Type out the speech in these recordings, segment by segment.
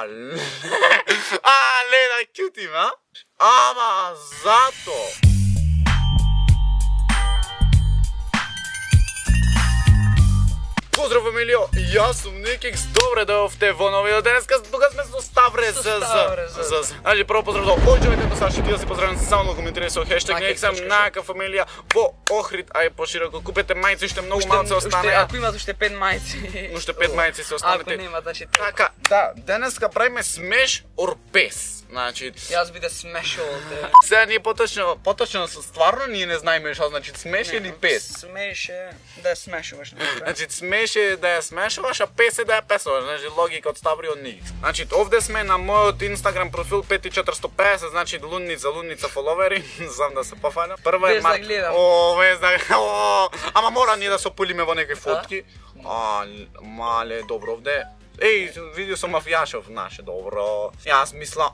le, daj cutim, a? Ama, zato. Pozdrav familijo, jaz sem Nikix, dobre da ste v novino. Deneska tukaj sme zostavre Znači prvo pozdrav do ođevajte do Saši, htio si pozdravljam samo komentiraj svoj hashtag Nikixam, naka familija, po Ohrid, a je po široko, kupite majice, šte mnogo malce ostane. Ako imate šte 5 majici. Šte 5 majici se ostanete. Ako nema, znači... Така, да, денеска правиме смеш or пес. Значи, Јас би да смешал те. сега ние поточно стварно ние не знаеме што значи смеш или пес. Смеш е да ја смешуваш. Значи смеш е да ја смешуваш, а пес е да ја песуваш. Значи логика од Ставри од Никс. Значи овде сме на мојот Инстаграм профил 5450, значи лунница фоловери, знам да се пофалам. Прва е Без да гледам. Без да. Ама мора ние да се опулиме во некои фотки. Мале, добро овде. Ej, vidio sam mafijašov naše, dobro. Jaz mislim,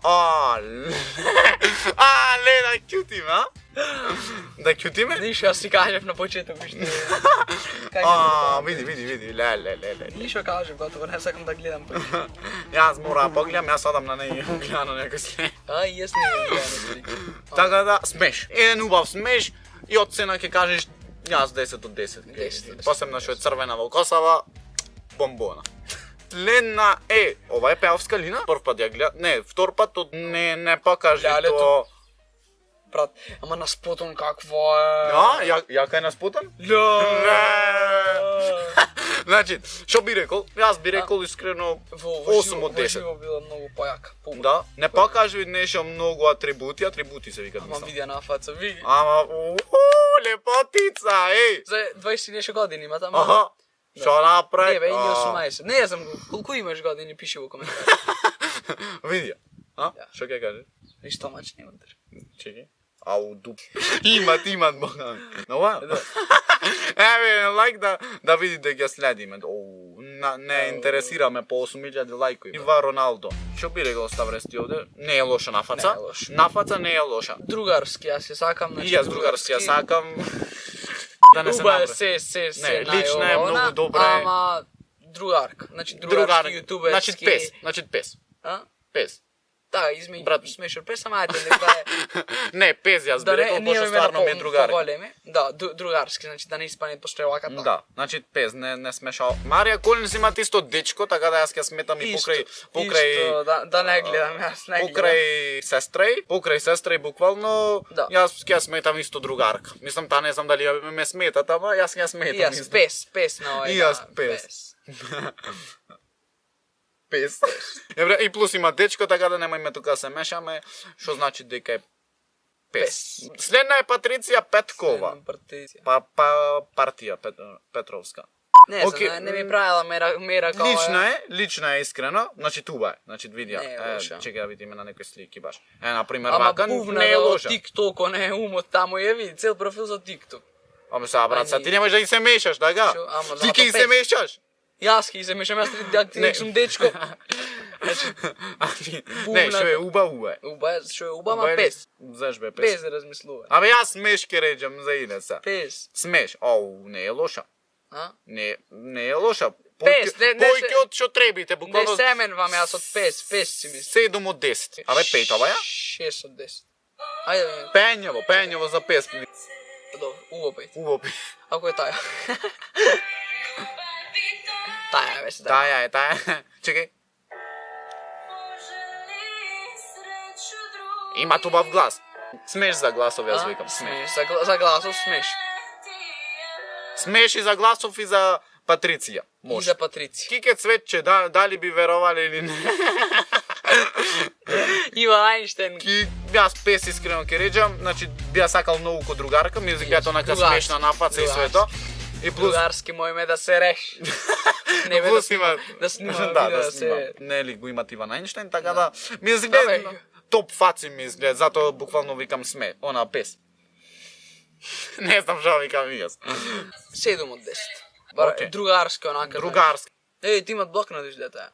le, da cutim, a? Da cutime? Niš, jaz ti kažem na početak, viš ti. Vidi, le. Niš jo kažem, gotovo, ne sakam da gledam. Jaz moram pogledam, jaz odam na nej gledano neko sled. Aj, jaz ne gledam slik. Така да, смеш. Еден убав смеш и оцена ќе кажеш јас 10 од 10. Посебно што е црвена во косава, бомбона. Следна е, ова е пеовска лина, прв пат ја гледам, не, втор пат не покажи тоа. Брат, ама на спотон какво е? Јака е на спотон? Ле. Значи, што би рекол? Јас би рекол искрено 8 од 10. Живо била многу појака. Да, не покажи нешто многу атрибути се викат. Ама видеа на фаца, види. Ама, лепотица, еј. За 20 нешто години има таму. Аха. Што направи? Не бе, и 18. Не знам колку имаш години, пиши во коментар. Види. Што ќе кажеш? Ништо мач нема држ. Чекај. Ау, дуп. Имат, бога. Нова? Еве, лайк да видите ќе следиме. Не интересираме по 8000 лайкови. Ива Роналдо. Што би рекол Ставрести овде? Не е лоша на фаца. На фаца не е лоша. Другарски, јас ја сакам. И јас другарски ја сакам. Да не се Уба, направи. се, Не, лична е многу добра. Ама другарка, значи другарски јутуберски. Значи пес. А? Пес. Да, измеѓу Брат. смешно пес, ама ајде нека е. Не, пес јас би рекол, пошто стварно ми е другарка. Да, другарски, значи да не испане постои овака тоа. Да, значи пес, не смешал. Марија Колинс има исто дечко, така да јас ќе сметам и покрај Исто, да не гледам, јас не гледам. Покрај сестра буквално, јас ќе сметам исто другарка. Мислам, та не знам дали ме сметат, ама јас ќе сметам. Јас пес на овој. И јас пес. Пес. Евре, и плюс има дечко, така да немајме тука се мешаме, што значи дека е пес. Следна е Патриција Петкова. Партија Петровска. Не знам, не ми правила мера као Лична е искрено, значи туба е, значи видија. Чекај да видиме на некои слики баш. На пример вака не е лоша. Ама TikTok, не е умот таму ја види, цел профил за TikTok. Ама сега брат, сега ти немаш да ги се мешаш, така? Ти ќе ги се мешаш? Јас ќе се мешам, јас ти сум дечко. Не, што е уба е. Што е уба, ма пес. Заш бе, пес. Пес да размислува. Абе јас смеш ке реđам за Инеса. Пес. Смеш, не е лоша. Не е лоша. Пес, Појќе од што требите, буквално. Не семенвам јас од пес си мислам. 7 од 10. Абе, 5 ова ја? 6 од 10. Ајде. Пењево за пес. Добро, убаво пет. Ако е таја. Таја беше таја. Таја. Чекај. Има убав глас. Смеш за гласов, јас викам. Смеш, за гласов смеш. Смеш и за гласов и за Патриција. И за Патриција. Кике Цветче, дали би веровале или не? Ива Ајнштен. Јас пес искрено ке реđам, значи би ја сакал многу ко другарка, ми изгледа онака смешна на фаца и све тоа. И плюс другарски мојме да се реш. Не бе да снима видео да се. Нели го имат Ива Ајнштен, така да ми изгледа топ фаци ми изгледа, затоа буквално викам сме, она пес. Не знам што викам јас. 7 од 10. Другарски онака. Другарски. Ти имат блокнат изгледа.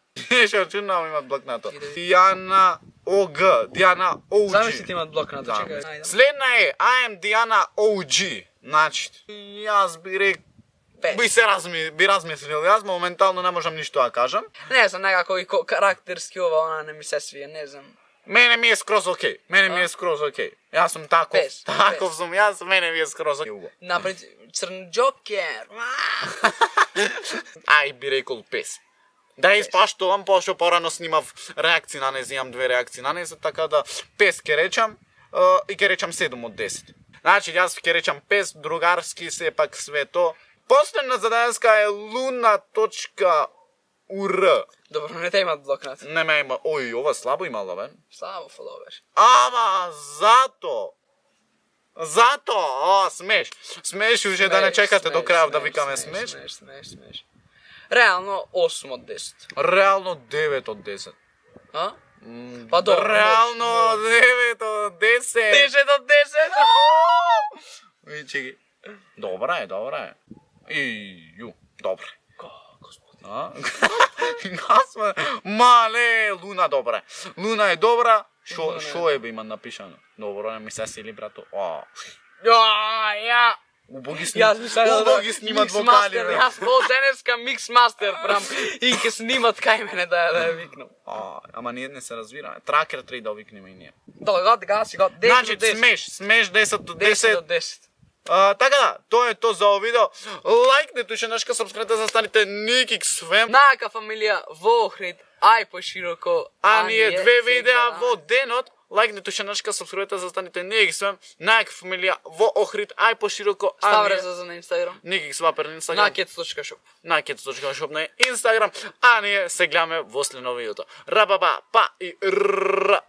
Што чудно имат блокнато. Дијана ОГ, Дијана OG. Замисли ти имат блокнато, чекај. Следна е I am Diana OG. Значи, јас би рек би размислил. Јас моментално не можам ништо да кажам. Не знам, некако и карактерски ова не ми се свија, не знам. Мене ми е скроз окей. Јас сум таков. Пес. Сум јас, мене ми е скроз окей. Напред црн џокер. Ај би рекол пес. Да испаштувам, пошто порано снимав реакции на незе, имам 2 реакции на незе, така да пес ке речам и ке речам 7 од 10. Значи, јас ке речам пес, другарски, сепак све то. Последна за денеска е luna.ur. Добро, не те имат блокнат. Не ме има. Ој, ова слабо имала, бе. Слабо фоловер. Ама, зато, смеш. Смеш уште да не чекате до крајот да викаме смеш. Смеш. Реално 8 од 10. Реално 9 од 10. А? Па добро. Реално 9 од 10. 10 од 10. Вичи ги. Добра е. Ију, добра. Господи. Мале, Луна добра. Луна е добра. Шо е бе има напишано? Добро, не ми се сили, брато. Ја. Убоги Јас ми сакам снимат вокали. Јас од денеска микс мастер прам и ќе снимат кај мене да ја викнам. Ама ние не се разбираме. Тракер треба да викнеме и ние. Добро, гаси го. Значи, смеш 10 од 10. 10 од 10. Така да, тоа е то за ово видео. Лајкнете уште нешка, сабскрибнете за станите Никик Свем. Најака фамилија во Охрид, ај пошироко. А ние 2 видеа во денот. Лајкнете уште нешка, сабскрибнете за станите Никик Свем. Најака фамилија во Охрид, ај пошироко. Ставре за на Инстаграм. Никик Свапер на Инстаграм. Nakets.shop. Nakets.shop на Инстаграм. А ние се гледаме во следно видеото. Рабаба, па и р.